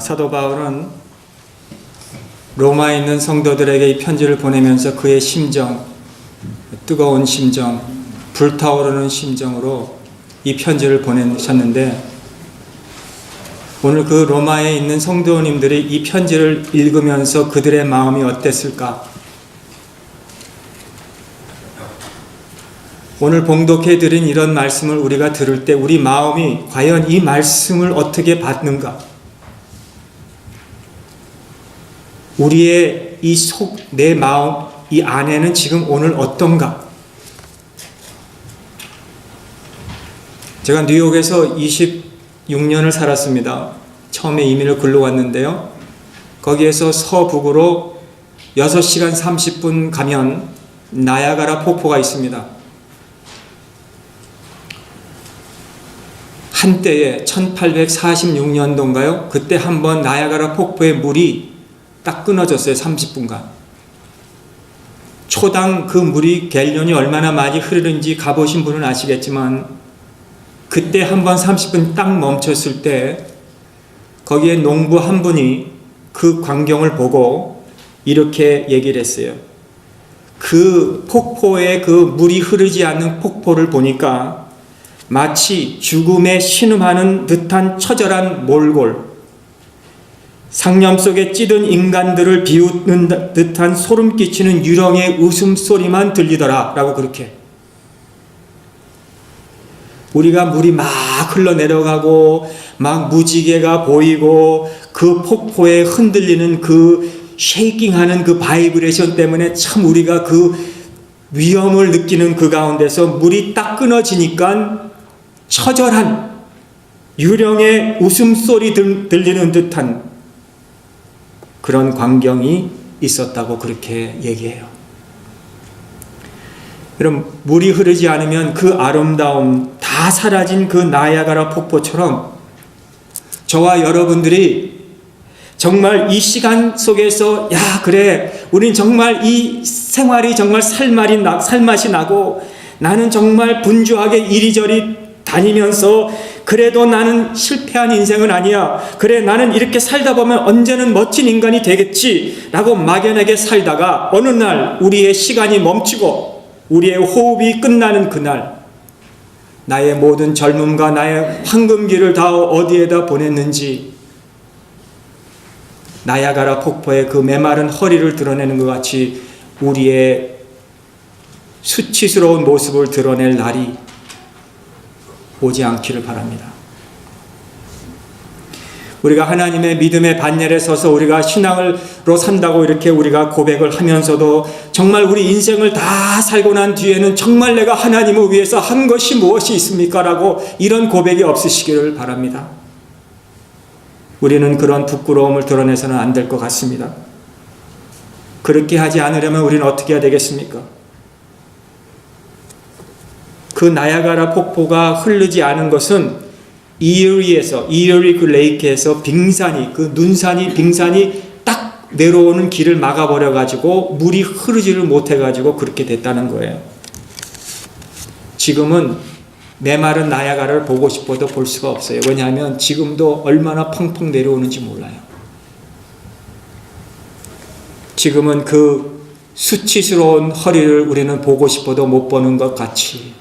사도 바울은 로마에 있는 성도들에게 이 편지를 보내면서 그의 심정, 뜨거운 심정, 불타오르는 심정으로 이 편지를 보내셨는데, 오늘 그 로마에 있는 성도님들이 이 편지를 읽으면서 그들의 마음이 어땠을까? 오늘 봉독해 드린 이런 말씀을 우리가 들을 때 우리 마음이 과연 이 말씀을 어떻게 받는가? 우리의 이 속, 내 마음, 이 안에는 지금 오늘 어떤가? 제가 뉴욕에서 26년을 살았습니다. 처음에 이민을 글로 왔는데요. 거기에서 서북으로 6시간 30분 가면 나야가라 폭포가 있습니다. 한때에 1846년도인가요? 그때 한번 나야가라 폭포의 물이 딱 끊어졌어요. 30분간. 초당 그 물이 갤런이 얼마나 많이 흐르는지 가보신 분은 아시겠지만, 그때 한번 30분 딱 멈췄을 때 거기에 농부 한 분이 그 광경을 보고 이렇게 얘기를 했어요. 그 폭포에 그 물이 흐르지 않는 폭포를 보니까 마치 죽음에 신음하는 듯한 처절한 몰골, 상념 속에 찌든 인간들을 비웃는 듯한 소름 끼치는 유령의 웃음소리만 들리더라 라고 그렇게. 우리가 물이 막 흘러내려가고 막 무지개가 보이고 그 폭포에 흔들리는 그 쉐이킹하는 그 바이브레이션 때문에 참 우리가 그 위험을 느끼는 그 가운데서 물이 딱 끊어지니까 처절한 유령의 웃음소리 들리는 듯한 그런 광경이 있었다고 그렇게 얘기해요. 여러분, 물이 흐르지 않으면 그 아름다움 다 사라진 그 나야가라 폭포처럼 저와 여러분들이 정말 이 시간 속에서 그래, 우린 정말 이 생활이 정말 살맛이 나고 나는 정말 분주하게 이리저리 다니면서 그래도 나는 실패한 인생은 아니야. 그래, 나는 이렇게 살다 보면 언제는 멋진 인간이 되겠지 라고 막연하게 살다가 어느 날 우리의 시간이 멈추고 우리의 호흡이 끝나는 그날, 나의 모든 젊음과 나의 황금기를 다 어디에다 보냈는지 나야가라 폭포의 그 메마른 허리를 드러내는 것 같이 우리의 수치스러운 모습을 드러낼 날이 오지 않기를 바랍니다. 우리가 하나님의 믿음의 반열에 서서 우리가 신앙으로 산다고 이렇게 우리가 고백을 하면서도 정말 우리 인생을 다 살고 난 뒤에는 정말 내가 하나님을 위해서 한 것이 무엇이 있습니까? 라고 이런 고백이 없으시기를 바랍니다. 우리는 그런 부끄러움을 드러내서는 안 될 것 같습니다. 그렇게 하지 않으려면 우리는 어떻게 해야 되겠습니까? 그 나야가라 폭포가 흐르지 않은 것은 이어리 그 레이크에서 빙산이 딱 내려오는 길을 막아버려 가지고 물이 흐르지를 못해 가지고 그렇게 됐다는 거예요. 지금은 메마른 나야가라를 보고 싶어도 볼 수가 없어요. 왜냐하면 지금도 얼마나 펑펑 내려오는지 몰라요. 지금은 그 수치스러운 허리를 우리는 보고 싶어도 못 보는 것 같이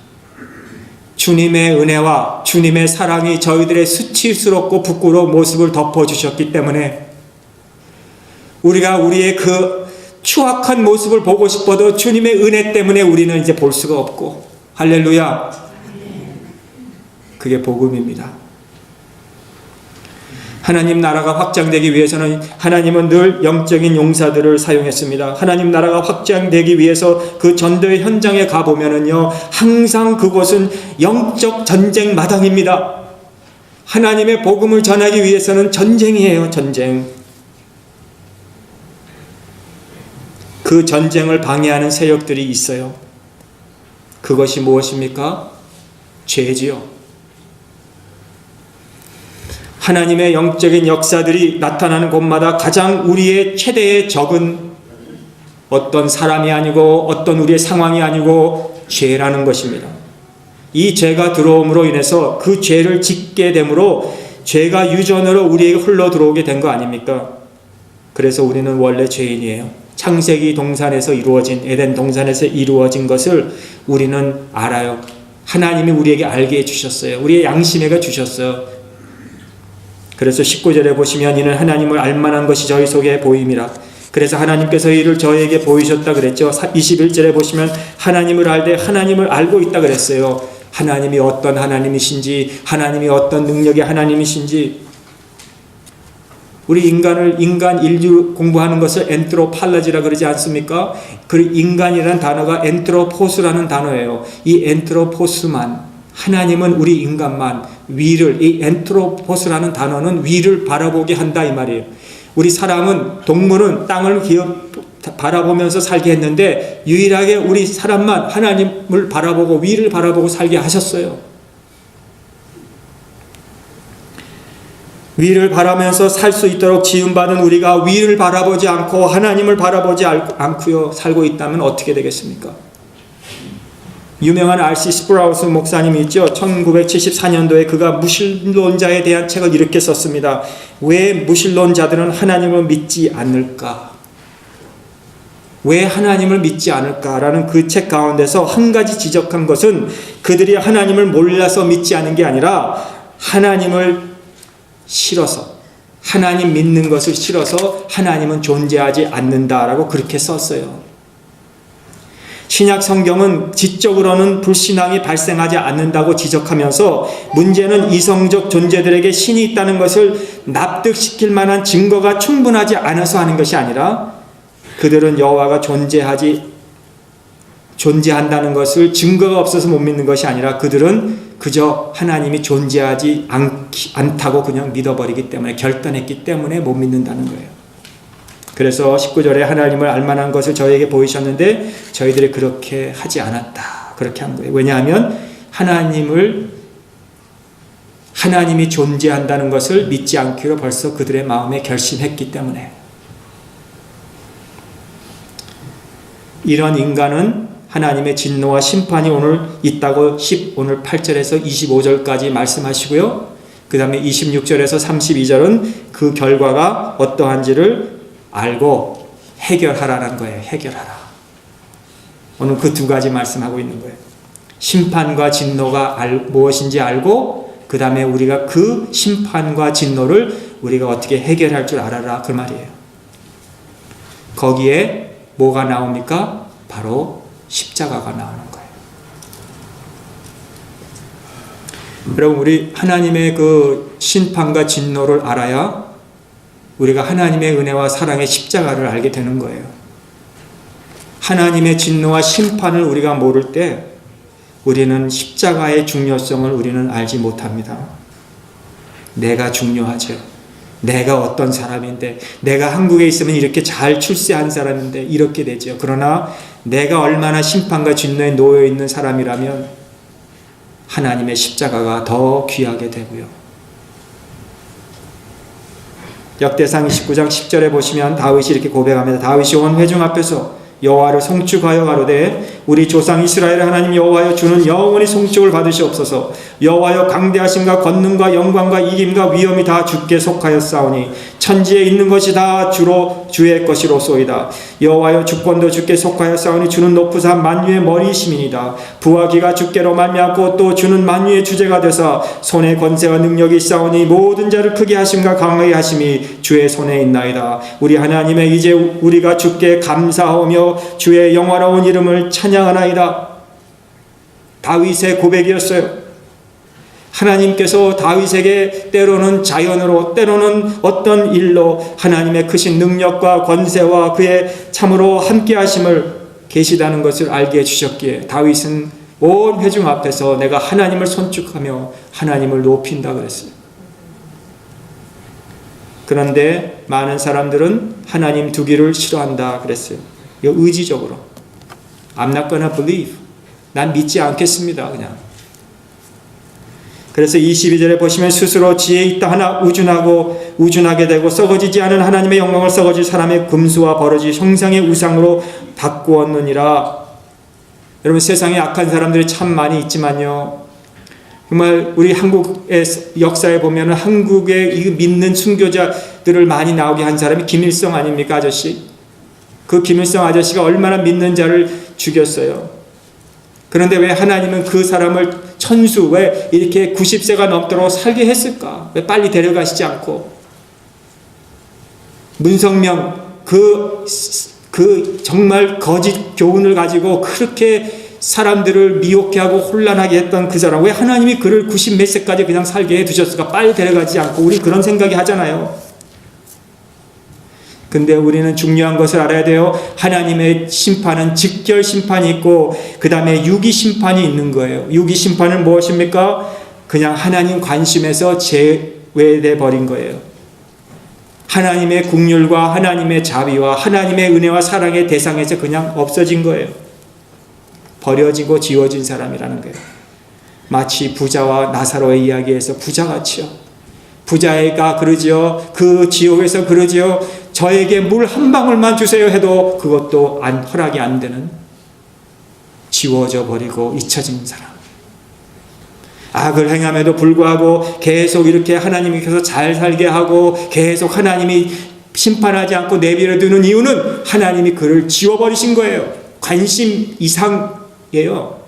주님의 은혜와 주님의 사랑이 저희들의 수치스럽고 부끄러운 모습을 덮어주셨기 때문에 우리가 우리의 그 추악한 모습을 보고 싶어도 주님의 은혜 때문에 우리는 이제 볼 수가 없고, 할렐루야, 그게 복음입니다. 하나님 나라가 확장되기 위해서는 하나님은 늘 영적인 용사들을 사용했습니다. 하나님 나라가 확장되기 위해서 그 전도의 현장에 가보면은요, 항상 그곳은 영적 전쟁 마당입니다. 하나님의 복음을 전하기 위해서는 전쟁이에요, 전쟁. 그 전쟁을 방해하는 세력들이 있어요. 그것이 무엇입니까? 죄지요. 하나님의 영적인 역사들이 나타나는 곳마다 가장 우리의 최대의 적은 어떤 사람이 아니고 어떤 우리의 상황이 아니고 죄라는 것입니다. 이 죄가 들어옴으로 인해서 그 죄를 짓게 되므로 죄가 유전으로 우리에게 흘러 들어오게 된 거 아닙니까? 그래서 우리는 원래 죄인이에요. 창세기 동산에서 이루어진, 에덴 동산에서 이루어진 것을 우리는 알아요. 하나님이 우리에게 알게 해주셨어요. 우리의 양심에게 주셨어요. 그래서 19절에 보시면 이는 하나님을 알만한 것이 저희 속에 보임이라. 그래서 하나님께서 이를 저에게 보이셨다 그랬죠. 21절에 보시면 하나님을 알되 하나님을 알고 있다 그랬어요. 하나님이 어떤 하나님이신지, 하나님이 어떤 능력의 하나님이신지. 우리 인간 인류 공부하는 것을 엔트로팔라지라 그러지 않습니까? 그 인간이라는 단어가 엔트로포스라는 단어예요. 이 엔트로포스만, 하나님은 우리 인간만 위를, 이 엔트로포스라는 단어는 위를 바라보게 한다 이 말이에요. 우리 사람은, 동물은 땅을 바라보면서 살게 했는데 유일하게 우리 사람만 하나님을 바라보고 위를 바라보고 살게 하셨어요. 위를 바라면서 살 수 있도록 지음받은 우리가 위를 바라보지 않고 하나님을 바라보지 않고요 살고 있다면 어떻게 되겠습니까? 유명한 R.C. 스프라우스 목사님이 있죠. 1974년도에 그가 무신론자에 대한 책을 이렇게 썼습니다. 왜 무신론자들은 하나님을 믿지 않을까? 왜 하나님을 믿지 않을까라는 그 책 가운데서 한 가지 지적한 것은 그들이 하나님을 몰라서 믿지 않은 게 아니라 하나님을 싫어서, 하나님 믿는 것을 싫어서 하나님은 존재하지 않는다라고 그렇게 썼어요. 신약 성경은 지적으로는 불신앙이 발생하지 않는다고 지적하면서 문제는 이성적 존재들에게 신이 있다는 것을 납득시킬 만한 증거가 충분하지 않아서 하는 것이 아니라 그들은 여호와가 존재한다는 것을 증거가 없어서 못 믿는 것이 아니라 그들은 그저 하나님이 존재하지 않다고 그냥 믿어버리기 때문에, 결단했기 때문에 못 믿는다는 거예요. 그래서 19절에 하나님을 알만한 것을 저에게 보이셨는데 저희들이 그렇게 하지 않았다. 그렇게 한 거예요. 왜냐하면 하나님이 존재한다는 것을 믿지 않기로 벌써 그들의 마음에 결심했기 때문에. 이런 인간은 하나님의 진노와 심판이 오늘 있다고 오늘 8절에서 25절까지 말씀하시고요. 그 다음에 26절에서 32절은 그 결과가 어떠한지를 알고 해결하라는 거예요. 해결하라. 오늘 그 두 가지 말씀하고 있는 거예요. 심판과 진노가 무엇인지 알고 그 다음에 우리가 그 심판과 진노를 우리가 어떻게 해결할 줄 알아라 그 말이에요. 거기에 뭐가 나옵니까? 바로 십자가가 나오는 거예요. 여러분, 우리 하나님의 그 심판과 진노를 알아야 우리가 하나님의 은혜와 사랑의 십자가를 알게 되는 거예요. 하나님의 진노와 심판을 우리가 모를 때 우리는 십자가의 중요성을 우리는 알지 못합니다. 내가 중요하죠. 내가 어떤 사람인데, 내가 한국에 있으면 이렇게 잘 출세한 사람인데 이렇게 되죠. 그러나 내가 얼마나 심판과 진노에 놓여 있는 사람이라면 하나님의 십자가가 더 귀하게 되고요. 역대상 29장 10절에 보시면 다윗이 이렇게 고백합니다. 다윗이 온 회중 앞에서 여호와를 송축하여 가로되 우리 조상 이스라엘 하나님 여호와여 주는 영원히 송축을 받으시옵소서. 여호와여 강대하심과 권능과 영광과 이김과 위엄이 다 주께 속하였사오니 천지에 있는 것이 다 주로 주의 것이로소이다. 여호와여 주권도 주께 속하였사오니 주는 높으사 만유의 머리이심이니이다. 부하기가 주께로 말미암고 또 주는 만유의 주제가 되사 손에 권세와 능력이 있사오니 모든 자를 크게 하심과 강하게 하심이 주의 손에 있나이다. 우리 하나님의 이제 우리가 주께 감사하며 주의 영화로운 이름을 찬양하나이다. 다윗의 고백이었어요. 하나님께서 다윗에게 때로는 자연으로, 때로는 어떤 일로 하나님의 크신 능력과 권세와 그의 참으로 함께 하심을 계시다는 것을 알게 해주셨기에 다윗은 온 회중 앞에서 내가 하나님을 손축하며 하나님을 높인다 그랬어요. 그런데 많은 사람들은 하나님 두기를 싫어한다 그랬어요. 이거 의지적으로. I'm not gonna believe. 난 믿지 않겠습니다. 그냥. 그래서 22절에 보시면 스스로 지혜 있다 하나 우준하게 되고 썩어지지 않은 하나님의 영광을 썩어질 사람의 금수와 버러지 형상의 우상으로 바꾸었느니라. 여러분, 세상에 악한 사람들이 참 많이 있지만요, 정말 우리 한국의 역사에 보면 한국의 이 믿는 순교자들을 많이 나오게 한 사람이 김일성 아닙니까, 아저씨? 그 김일성 아저씨가 얼마나 믿는 자를 죽였어요. 그런데 왜 하나님은 그 사람을 천수, 왜 이렇게 90세가 넘도록 살게 했을까? 왜 빨리 데려가시지 않고? 문성명, 그 정말 거짓 교훈을 가지고 그렇게 사람들을 미혹해 하고 혼란하게 했던 그 사람, 왜 하나님이 그를 90 몇 세까지 그냥 살게 해두셨을까? 빨리 데려가지 않고. 우리 그런 생각이 하잖아요. 근데 우리는 중요한 것을 알아야 돼요. 하나님의 심판은 직결 심판이 있고 그 다음에 유기 심판이 있는 거예요. 유기 심판은 무엇입니까? 그냥 하나님 관심에서 제외돼 버린 거예요. 하나님의 긍휼과 하나님의 자비와 하나님의 은혜와 사랑의 대상에서 그냥 없어진 거예요. 버려지고 지워진 사람이라는 거예요. 마치 부자와 나사로의 이야기에서 부자같이요. 부자가 그러지요. 그 지옥에서 그러지요. 저에게 물 한 방울만 주세요 해도 그것도 허락이 안 되는, 지워져 버리고 잊혀진 사람. 악을 행함에도 불구하고 계속 이렇게 하나님께서 잘 살게 하고 계속 하나님이 심판하지 않고 내버려 두는 이유는 하나님이 그를 지워버리신 거예요. 관심 이상이에요.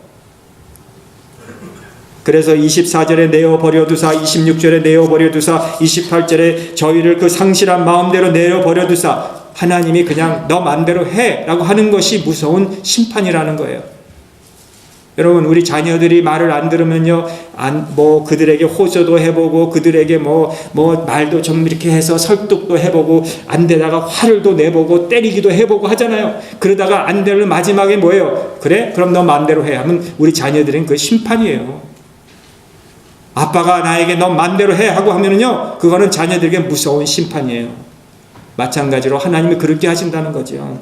그래서 24절에 내어버려두사, 26절에 내어버려두사, 28절에 저희를 그 상실한 마음대로 내어버려두사, 하나님이 그냥 너 맘대로 해 라고 하는 것이 무서운 심판이라는 거예요. 여러분, 우리 자녀들이 말을 안 들으면요, 그들에게 호소도 해보고, 그들에게 말도 좀 이렇게 해서 설득도 해보고, 안 되다가 화를 또 내보고, 때리기도 해보고 하잖아요. 그러다가 안 되는 마지막에 뭐예요? 그래? 그럼 너 마음대로 해. 하면 우리 자녀들은 그 심판이에요. 아빠가 나에게 너 마음대로 해 하고 하면은요, 그거는 자녀들에게 무서운 심판이에요. 마찬가지로 하나님이 그렇게 하신다는 거죠.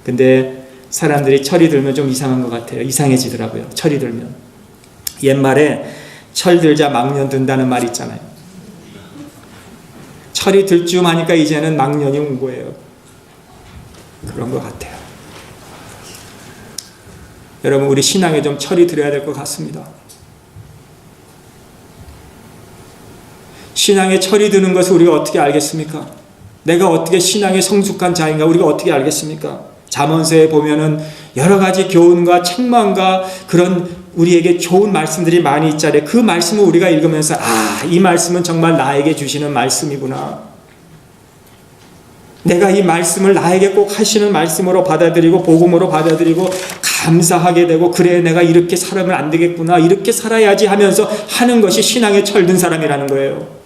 근데 사람들이 철이 들면 좀 이상한 것 같아요. 이상해지더라고요. 철이 들면. 옛말에 철 들자 망년 든다는 말 있잖아요. 철이 들 쯤 하니까 이제는 망년이 온 거예요. 그런 것 같아요. 여러분, 우리 신앙에 좀 철이 들어야 될 것 같습니다. 신앙에 철이 드는 것을 우리가 어떻게 알겠습니까? 내가 어떻게 신앙에 성숙한 자인가 우리가 어떻게 알겠습니까? 잠언서에 보면은 여러 가지 교훈과 책망과 그런 우리에게 좋은 말씀들이 많이 있잖아요. 그 말씀을 우리가 읽으면서 이 말씀은 정말 나에게 주시는 말씀이구나. 내가 이 말씀을 나에게 꼭 하시는 말씀으로 받아들이고 복음으로 받아들이고 감사하게 되고, 그래 내가 이렇게 살아면 안 되겠구나, 이렇게 살아야지 하면서 하는 것이 신앙에 철든 사람이라는 거예요.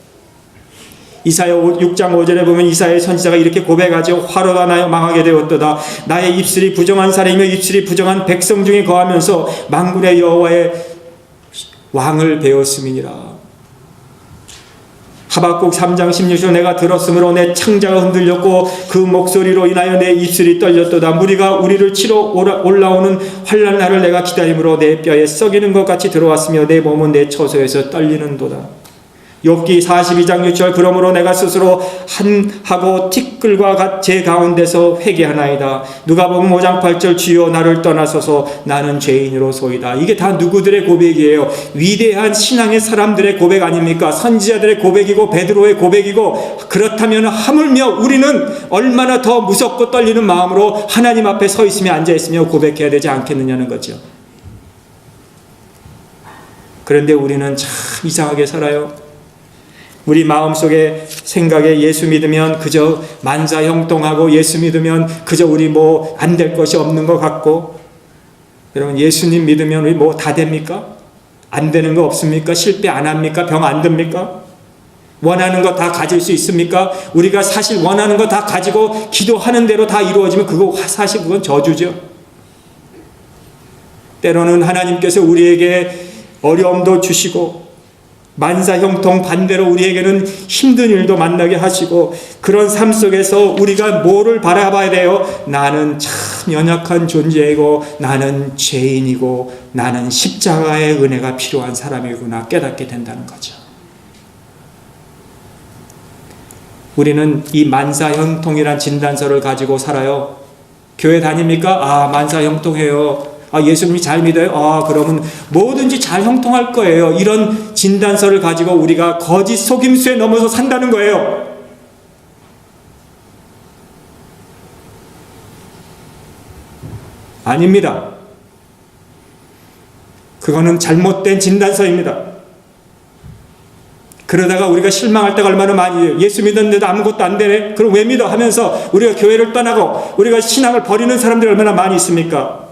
이사야 6장 5절에 보면 이사야의 선지자가 이렇게 고백하죠. 화로가 나여 망하게 되었도다. 나의 입술이 부정한 사람이며 입술이 부정한 백성 중에 거하면서 만군의 여호와의 왕을 배웠음이니라. 하박국 3장 16절 내가 들었으므로 내 창자가 흔들렸고 그 목소리로 인하여 내 입술이 떨렸도다. 무리가 우리를 치러 올라오는 환난 날을 내가 기다림으로 내 뼈에 썩이는 것 같이 들어왔으며 내 몸은 내 처소에서 떨리는도다. 욥기 42장 6절 그러므로 내가 스스로 한하고 티끌과 제 가운데서 회개하나이다. 누가복음 5장 8절 주여 나를 떠나소서 나는 죄인으로소이다. 이게 다 누구들의 고백이에요? 위대한 신앙의 사람들의 고백 아닙니까? 선지자들의 고백이고 베드로의 고백이고, 그렇다면 하물며 우리는 얼마나 더 무섭고 떨리는 마음으로 하나님 앞에 서 있으며 앉아 있으며 고백해야 되지 않겠느냐는 거죠. 그런데 우리는 참 이상하게 살아요. 우리 마음속에 생각에 예수 믿으면 그저 만사형통하고, 예수 믿으면 그저 우리 안 될 것이 없는 것 같고, 여러분 예수님 믿으면 우리 다 됩니까? 안 되는 거 없습니까? 실패 안 합니까? 병 안 듭니까? 원하는 거 다 가질 수 있습니까? 우리가 사실 원하는 거 다 가지고 기도하는 대로 다 이루어지면 사실 그건 저주죠. 때로는 하나님께서 우리에게 어려움도 주시고 만사형통 반대로 우리에게는 힘든 일도 만나게 하시고, 그런 삶 속에서 우리가 뭐를 바라봐야 돼요? 나는 참 연약한 존재이고 나는 죄인이고 나는 십자가의 은혜가 필요한 사람이구나 깨닫게 된다는 거죠. 우리는 이 만사형통이란 진단서를 가지고 살아요. 교회 다닙니까? 만사형통해요. 예수님이 잘 믿어요? 그러면 뭐든지 잘 형통할 거예요. 이런 진단서를 가지고 우리가 거짓 속임수에 넘어서 산다는 거예요. 아닙니다. 그거는 잘못된 진단서입니다. 그러다가 우리가 실망할 때가 얼마나 많이, 예수 믿었는데도 아무것도 안 되네? 그럼 왜 믿어? 하면서 우리가 교회를 떠나고 우리가 신앙을 버리는 사람들이 얼마나 많이 있습니까?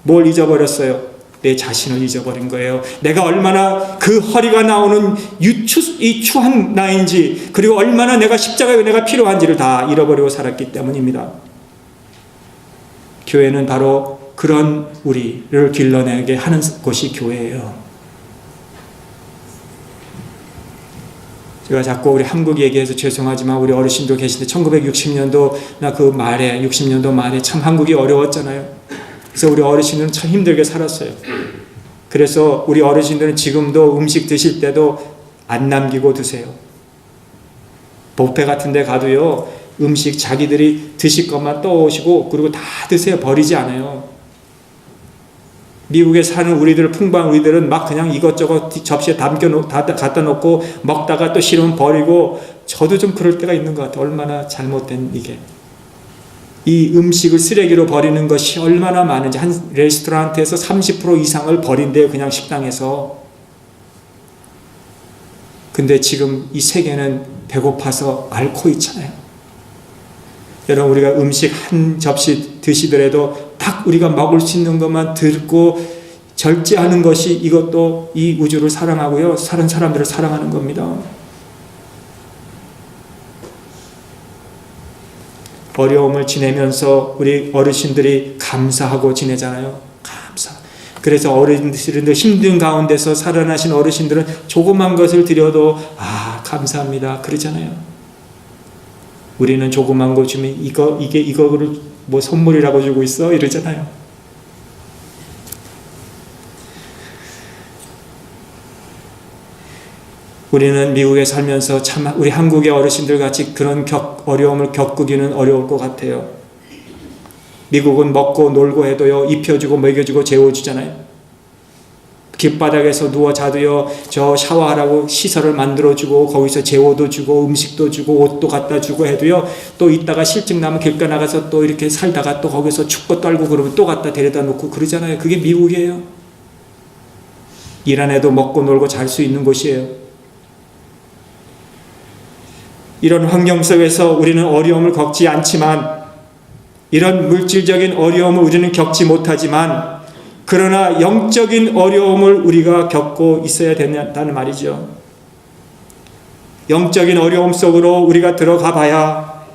뭘 잊어버렸어요? 내 자신을 잊어버린 거예요. 내가 얼마나 그 허리가 나오는 이 추한 나인지, 그리고 얼마나 내가 십자가의 은혜가 필요한지를 다 잃어버리고 살았기 때문입니다. 교회는 바로 그런 우리를 길러내게 하는 곳이 교회예요. 제가 자꾸 우리 한국 얘기해서 죄송하지만 우리 어르신도 계신데 1960년도나 그 말에 60년도 말에 참 한국이 어려웠잖아요. 그래서 우리 어르신들은 참 힘들게 살았어요. 그래서 우리 어르신들은 지금도 음식 드실 때도 안 남기고 드세요. 뷔페 같은 데 가도요, 음식 자기들이 드실 것만 떠오시고 그리고 다 드세요. 버리지 않아요. 미국에 사는 우리들, 풍부한 우리들은 막 그냥 이것저것 접시에 갖다 놓고 먹다가 또 싫으면 버리고, 저도 좀 그럴 때가 있는 것 같아요. 얼마나 잘못된 이게. 이 음식을 쓰레기로 버리는 것이 얼마나 많은지. 한 레스토랑에서 30% 이상을 버린대요. 그냥 식당에서. 근데 지금 이 세계는 배고파서 앓고 있잖아요. 여러분, 우리가 음식 한 접시 드시더라도 딱 우리가 먹을 수 있는 것만 듣고 절제하는 것이, 이것도 이 우주를 사랑하고요, 다른 사람들을 사랑하는 겁니다. 어려움을 지내면서 우리 어르신들이 감사하고 지내잖아요. 감사. 그래서 어르신들 힘든 가운데서 살아나신 어르신들은 조그만 것을 드려도 감사합니다 그러잖아요. 우리는 조그만 거 주면 이거를 뭐 선물이라고 주고 있어? 이러잖아요. 우리는 미국에 살면서 참 우리 한국의 어르신들 같이 그런 어려움을 겪기는 어려울 것 같아요. 미국은 먹고 놀고 해도요, 입혀주고 먹여주고 재워주잖아요. 길바닥에서 누워 자도요, 저 샤워하라고 시설을 만들어주고 거기서 재워도 주고 음식도 주고 옷도 갖다 주고 해도요, 또 이따가 실증 나면 길가 나가서 또 이렇게 살다가 또 거기서 춥고 떨고 그러면 또 갖다 데려다 놓고 그러잖아요. 그게 미국이에요. 일 안 해도 먹고 놀고 잘 수 있는 곳이에요. 이런 환경 속에서 우리는 어려움을 겪지 않지만, 이런 물질적인 어려움을 우리는 겪지 못하지만, 그러나 영적인 어려움을 우리가 겪고 있어야 된다는 말이죠. 영적인 어려움 속으로 우리가 들어가 봐야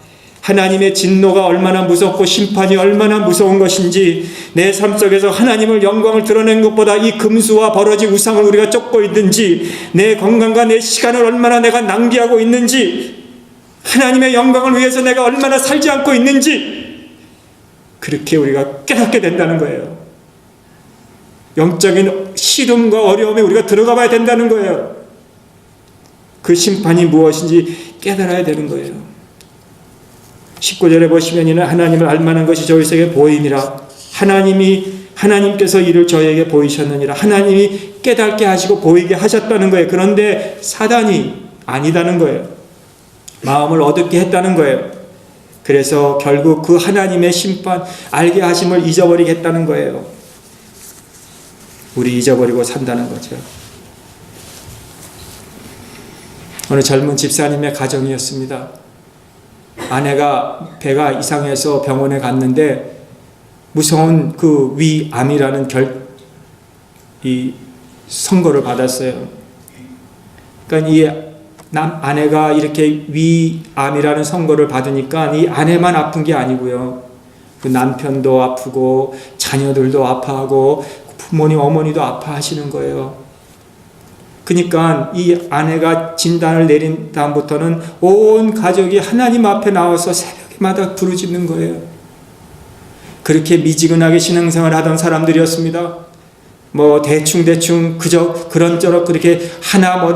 하나님의 진노가 얼마나 무섭고 심판이 얼마나 무서운 것인지, 내 삶 속에서 하나님을 영광을 드러낸 것보다 이 금수와 버러지 우상을 우리가 쫓고 있는지, 내 건강과 내 시간을 얼마나 내가 낭비하고 있는지, 하나님의 영광을 위해서 내가 얼마나 살지 않고 있는지, 그렇게 우리가 깨닫게 된다는 거예요. 영적인 시름과 어려움에 우리가 들어가 봐야 된다는 거예요. 그 심판이 무엇인지 깨달아야 되는 거예요. 19절에 보시면, 이는 하나님을 알만한 것이 저희에게 보임이라. 하나님께서 이를 저에게 보이셨느니라. 하나님이 깨닫게 하시고 보이게 하셨다는 거예요. 그런데 사단이 아니다는 거예요. 마음을 어둡게 했다는 거예요. 그래서 결국 그 하나님의 심판, 알게 하심을 잊어버리겠다는 거예요. 우리 잊어버리고 산다는 거죠. 어느 젊은 집사님의 가정이었습니다. 아내가 배가 이상해서 병원에 갔는데 무서운 그 위암이라는 이 선고를 받았어요. 그러니까 이 아내가 이렇게 위암이라는 선고를 받으니까 이 아내만 아픈 게 아니고요, 그 남편도 아프고 자녀들도 아파하고 부모님, 어머니도 아파하시는 거예요. 그러니까 이 아내가 진단을 내린 다음부터는 온 가족이 하나님 앞에 나와서 새벽마다 부르짖는 거예요. 그렇게 미지근하게 신앙생활을 하던 사람들이었습니다. 뭐 대충 그저 그런저런 그렇게 하나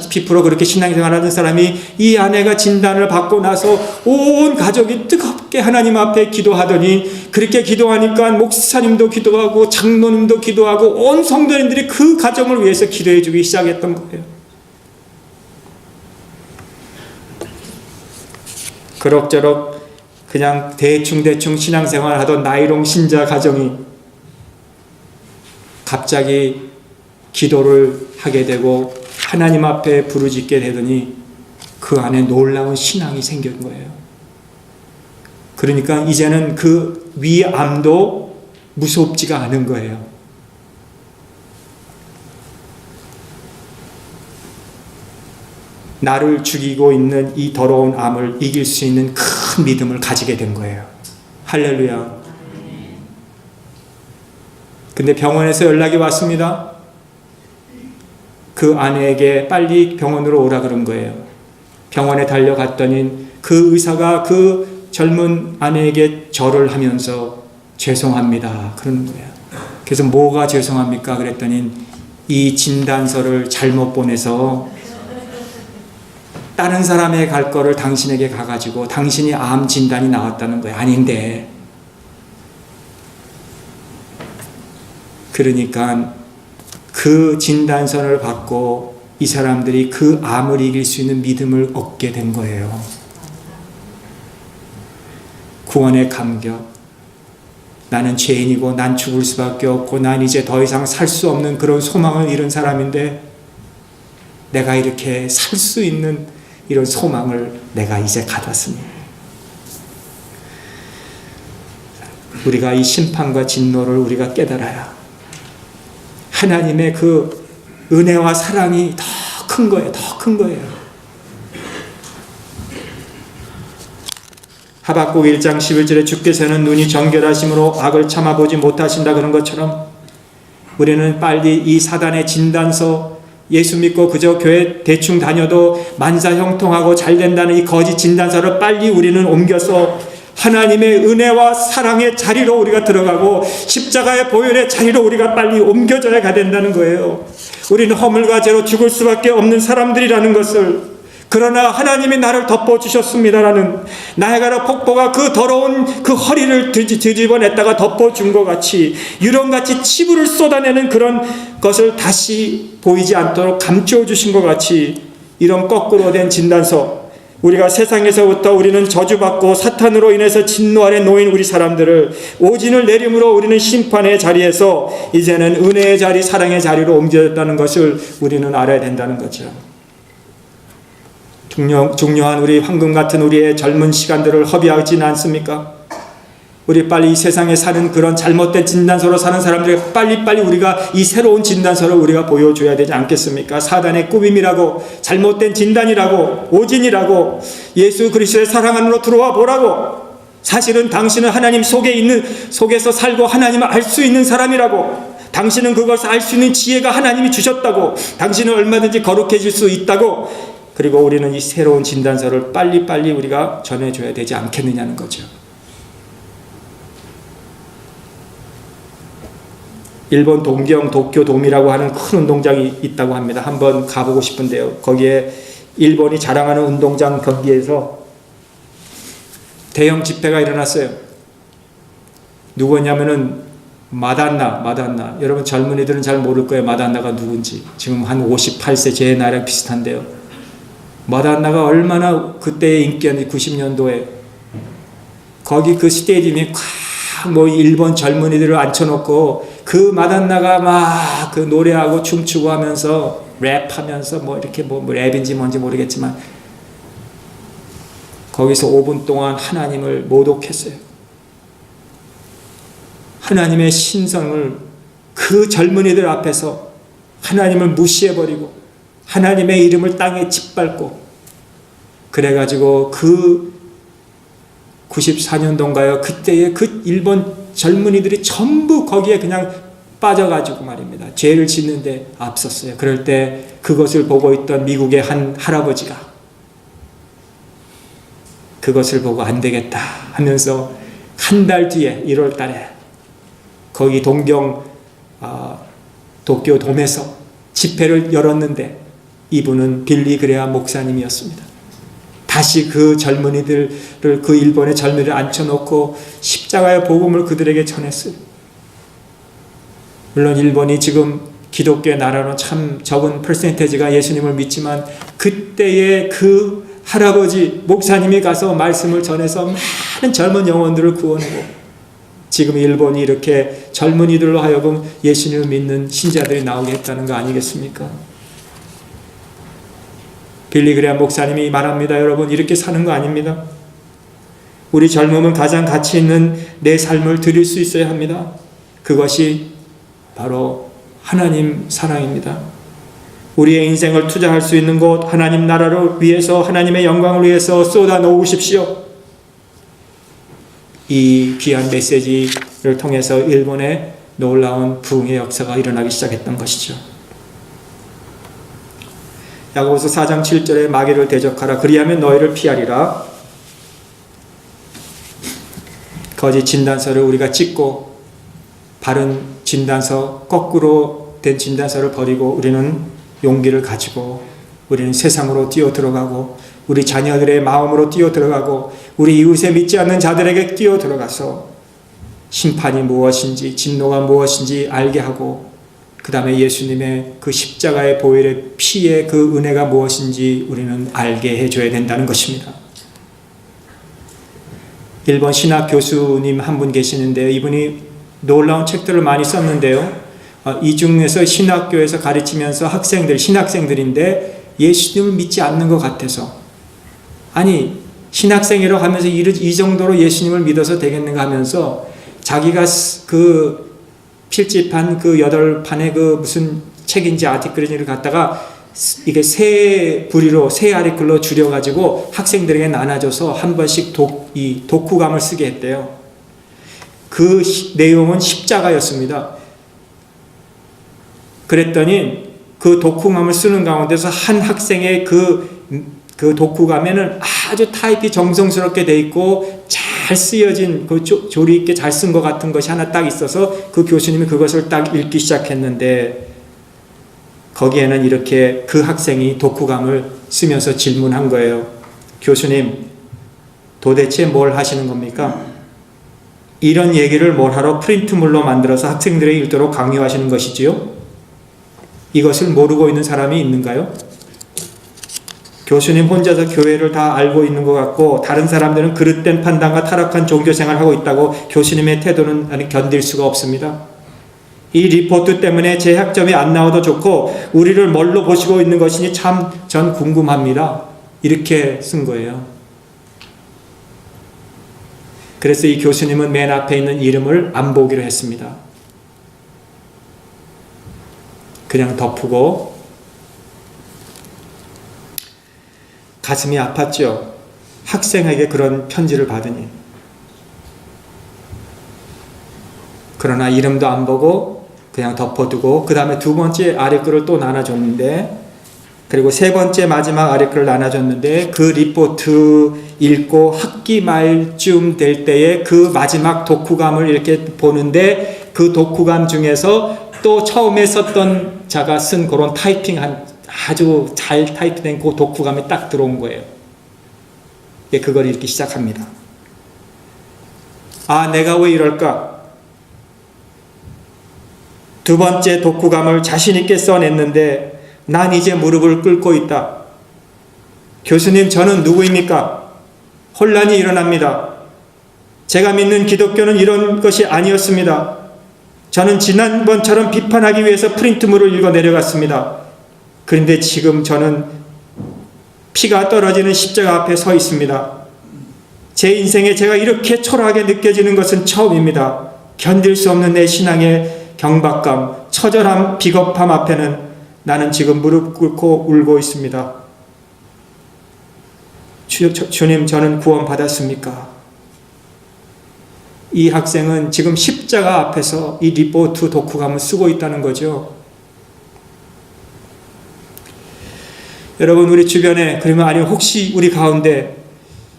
피프로 그렇게 신앙생활하던 사람이 이 아내가 진단을 받고 나서 온 가족이 뜨겁게 하나님 앞에 기도하더니, 그렇게 기도하니까 목사님도 기도하고 장로님도 기도하고 온 성도님들이 그 가정을 위해서 기도해 주기 시작했던 거예요. 그럭저럭 그냥 대충 신앙생활 하던 나이롱 신자 가정이 갑자기 기도를 하게 되고 하나님 앞에 부르짖게 되더니 그 안에 놀라운 신앙이 생긴 거예요. 그러니까 이제는 그 위암도 무섭지가 않은 거예요. 나를 죽이고 있는 이 더러운 암을 이길 수 있는 큰 믿음을 가지게 된 거예요. 할렐루야. 근데 병원에서 연락이 왔습니다. 그 아내에게 빨리 병원으로 오라 그런 거예요. 병원에 달려갔더니 그 의사가 그 젊은 아내에게 절을 하면서 죄송합니다 그러는 거예요. 그래서 뭐가 죄송합니까? 그랬더니 이 진단서를 잘못 보내서 다른 사람에 갈 거를 당신에게 가가지고 당신이 암 진단이 나왔다는 거예요. 아닌데. 그러니까 그 진단서를 받고 이 사람들이 그 암을 이길 수 있는 믿음을 얻게 된 거예요. 구원의 감격. 나는 죄인이고 난 죽을 수밖에 없고 난 이제 더 이상 살 수 없는 그런 소망을 잃은 사람인데 내가 이렇게 살 수 있는 이런 소망을 내가 이제 가졌으니 우리가 이 심판과 진노를 우리가 깨달아야 하나님의 그 은혜와 사랑이 더 큰 거예요. 더 큰 거예요. 하박국 1장 11절에 주께서는 눈이 정결하심으로 악을 참아보지 못하신다 그런 것처럼 우리는 빨리 이 사단의 진단서, 예수 믿고 그저 교회 대충 다녀도 만사 형통하고 잘 된다는 이 거짓 진단서를 빨리 우리는 옮겨서 하나님의 은혜와 사랑의 자리로 우리가 들어가고 십자가의 보혈의 자리로 우리가 빨리 옮겨져야 된다는 거예요. 우리는 허물과 죄로 죽을 수밖에 없는 사람들이라는 것을, 그러나 하나님이 나를 덮어주셨습니다라는 나야가라 폭포가 그 더러운 그 허리를 뒤집어냈다가 덮어준 것 같이 유령같이 치부를 쏟아내는 그런 것을 다시 보이지 않도록 감춰주신 것 같이 이런 거꾸로 된 진단서, 우리가 세상에서부터 우리는 저주받고 사탄으로 인해서 진노 아래 놓인 우리 사람들을 오진을 내림으로 우리는 심판의 자리에서 이제는 은혜의 자리, 사랑의 자리로 옮겨졌다는 것을 우리는 알아야 된다는 거죠. 중요한 우리 황금 같은 우리의 젊은 시간들을 허비하지는 않습니까? 우리 빨리 이 세상에 사는 그런 잘못된 진단서로 사는 사람들에게 빨리빨리 우리가 이 새로운 진단서를 우리가 보여줘야 되지 않겠습니까? 사단의 꾸밈이라고, 잘못된 진단이라고, 오진이라고, 예수 그리스도의 사랑 안으로 들어와 보라고, 사실은 당신은 하나님 속에서 살고 하나님을 알 수 있는 사람이라고, 당신은 그것을 알 수 있는 지혜가 하나님이 주셨다고, 당신은 얼마든지 거룩해질 수 있다고, 그리고 우리는 이 새로운 진단서를 빨리빨리 우리가 전해줘야 되지 않겠느냐는 거죠. 일본 동경 도쿄돔이라고 하는 큰 운동장이 있다고 합니다. 한번 가보고 싶은데요. 거기에 일본이 자랑하는 운동장 경기에서 대형 집회가 일어났어요. 누구냐면은 마단나. 여러분 젊은이들은 잘 모를 거예요. 마단나가 누군지. 지금 한 58세 제 나이랑 비슷한데요. 마단나가 얼마나 그때의 인기였는지 90년도에 거기 그 스테디움이 뭐 일본 젊은이들을 앉혀놓고 그 마단나가 막 그 노래하고 춤추고 하면서 랩하면서 뭐 이렇게 뭐 랩인지 뭔지 모르겠지만 거기서 5분 동안 하나님을 모독했어요. 하나님의 신성을 그 젊은이들 앞에서 하나님을 무시해버리고 하나님의 이름을 땅에 짓밟고 그래가지고 그 94년도인가요? 그때의 그 일본 젊은이들이 전부 거기에 그냥 빠져가지고 말입니다. 죄를 짓는데 앞섰어요. 그럴 때 그것을 보고 있던 미국의 한 할아버지가 그것을 보고 안 되겠다 하면서 한 달 뒤에 1월 달에 거기 동경 도쿄 돔에서 집회를 열었는데 이분은 빌리 그레암 목사님이었습니다. 다시 그 젊은이들을, 그 일본의 젊은이를 앉혀놓고 십자가의 복음을 그들에게 전했어요. 물론 일본이 지금 기독교의 나라로 참 적은 퍼센테이지가 예수님을 믿지만 그때의 그 할아버지 목사님이 가서 말씀을 전해서 많은 젊은 영혼들을 구원하고 지금 일본이 이렇게 젊은이들로 하여금 예수님을 믿는 신자들이 나오게 했다는 거 아니겠습니까? 빌리 그레암 목사님이 말합니다. 여러분, 이렇게 사는 거 아닙니다. 우리 젊음은 가장 가치 있는 내 삶을 드릴 수 있어야 합니다. 그것이 바로 하나님 사랑입니다. 우리의 인생을 투자할 수 있는 곳, 하나님 나라를 위해서, 하나님의 영광을 위해서 쏟아 놓으십시오. 이 귀한 메시지를 통해서 일본에 놀라운 부흥의 역사가 일어나기 시작했던 것이죠. 야고보서 4장 7절에 마귀를 대적하라. 그리하면 너희를 피하리라. 거짓 진단서를 우리가 찍고 바른 진단서, 거꾸로 된 진단서를 버리고 우리는 용기를 가지고 우리는 세상으로 뛰어 들어가고 우리 자녀들의 마음으로 뛰어 들어가고 우리 이웃에 믿지 않는 자들에게 뛰어 들어가서 심판이 무엇인지, 진노가 무엇인지 알게 하고 그 다음에 예수님의 그 십자가의 보혈의 피의 그 은혜가 무엇인지 우리는 알게 해줘야 된다는 것입니다. 일본 신학 교수님 한 분 계시는데요. 이분이 놀라운 책들을 많이 썼는데요. 이 중에서 신학교에서 가르치면서 학생들, 신학생들인데 예수님을 믿지 않는 것 같아서, 아니 신학생이라고 하면서 이 정도로 예수님을 믿어서 되겠는가 하면서 자기가 그 필집한 그 8판의 그 무슨 책인지 아티클인지를 갖다가 이게 세 부리로, 세 아리클로 줄여가지고 학생들에게 나눠줘서 한 번씩 이 독후감을 쓰게 했대요. 그 내용은 십자가였습니다. 그랬더니 그 독후감을 쓰는 가운데서 한 학생의 그 독후감에는 아주 타입이 정성스럽게 돼 있고 잘 쓰여진 그 조리 있게 잘 쓴 것 같은 것이 하나 딱 있어서 그 교수님이 그것을 딱 읽기 시작했는데 거기에는 이렇게 그 학생이 독후감을 쓰면서 질문한 거예요. 교수님, 도대체 뭘 하시는 겁니까? 이런 얘기를 뭘 하러 프린트물로 만들어서 학생들에게 읽도록 강요하시는 것이지요? 이것을 모르고 있는 사람이 있는가요? 교수님 혼자서 교회를 다 알고 있는 것 같고 다른 사람들은 그릇된 판단과 타락한 종교생활을 하고 있다고 교수님의 태도는 나는 견딜 수가 없습니다. 이 리포트 때문에 제 학점이 안 나와도 좋고 우리를 뭘로 보시고 있는 것이니 참 전 궁금합니다. 이렇게 쓴 거예요. 그래서 이 교수님은 맨 앞에 있는 이름을 안 보기로 했습니다. 그냥 덮고 가슴이 아팠죠. 학생에게 그런 편지를 받으니. 그러나 이름도 안 보고 그냥 덮어두고 그 다음에 두 번째 아래글을 또 나눠줬는데, 그리고 세 번째 마지막 아래글을 나눠줬는데 그 리포트 읽고 학기 말쯤 될 때에 그 마지막 독후감을 이렇게 보는데 그 독후감 중에서 또 처음에 썼던 자가 쓴 그런 타이핑한 아주 잘 타이프된 그 독후감이 딱 들어온 거예요. 그걸 읽기 시작합니다. 아, 내가 왜 이럴까? 두 번째 독후감을 자신 있게 써냈는데 난 이제 무릎을 꿇고 있다. 교수님, 저는 누구입니까? 혼란이 일어납니다. 제가 믿는 기독교는 이런 것이 아니었습니다. 저는 지난번처럼 비판하기 위해서 프린트물을 읽어 내려갔습니다. 그런데 지금 저는 피가 떨어지는 십자가 앞에 서 있습니다. 제 인생에 제가 이렇게 초라하게 느껴지는 것은 처음입니다. 견딜 수 없는 내 신앙의 경박감, 처절함, 비겁함 앞에는 나는 지금 무릎 꿇고 울고 있습니다. 주님, 저는 구원받았습니까? 이 학생은 지금 십자가 앞에서 이 리포트 독후감을 쓰고 있다는 거죠. 여러분, 우리 주변에, 그러면 아니면 혹시 우리 가운데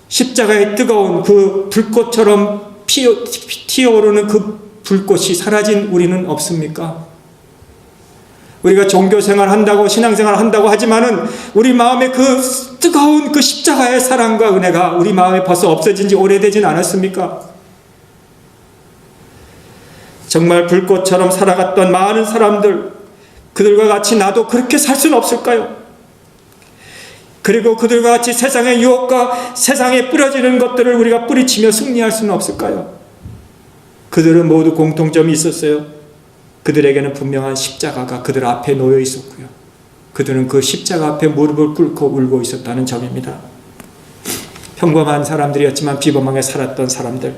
십자가의 뜨거운 그 불꽃처럼 튀어오르는 그 불꽃이 사라진 우리는 없습니까? 우리가 종교생활 한다고 신앙생활 한다고 하지만은 우리 마음에 그 뜨거운 그 십자가의 사랑과 은혜가 우리 마음에 벌써 없어진 지 오래되진 않았습니까? 정말 불꽃처럼 살아갔던 많은 사람들, 그들과 같이 나도 그렇게 살 수는 없을까요? 그리고 그들과 같이 세상의 유혹과 세상에 뿌려지는 것들을 우리가 뿌리치며 승리할 수는 없을까요? 그들은 모두 공통점이 있었어요. 그들에게는 분명한 십자가가 그들 앞에 놓여 있었고요. 그들은 그 십자가 앞에 무릎을 꿇고 울고 있었다는 점입니다. 평범한 사람들이었지만 비범하게 살았던 사람들,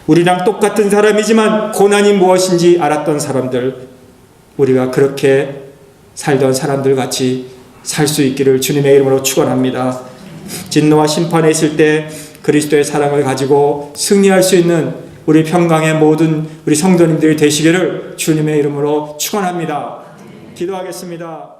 우리랑 똑같은 사람이지만 고난이 무엇인지 알았던 사람들, 우리가 그렇게 살던 사람들 같이 살 수 있기를 주님의 이름으로 축원합니다. 진노와 심판에 있을 때 그리스도의 사랑을 가지고 승리할 수 있는 우리 평강의 모든 우리 성도님들이 되시기를 주님의 이름으로 축원합니다. 기도하겠습니다.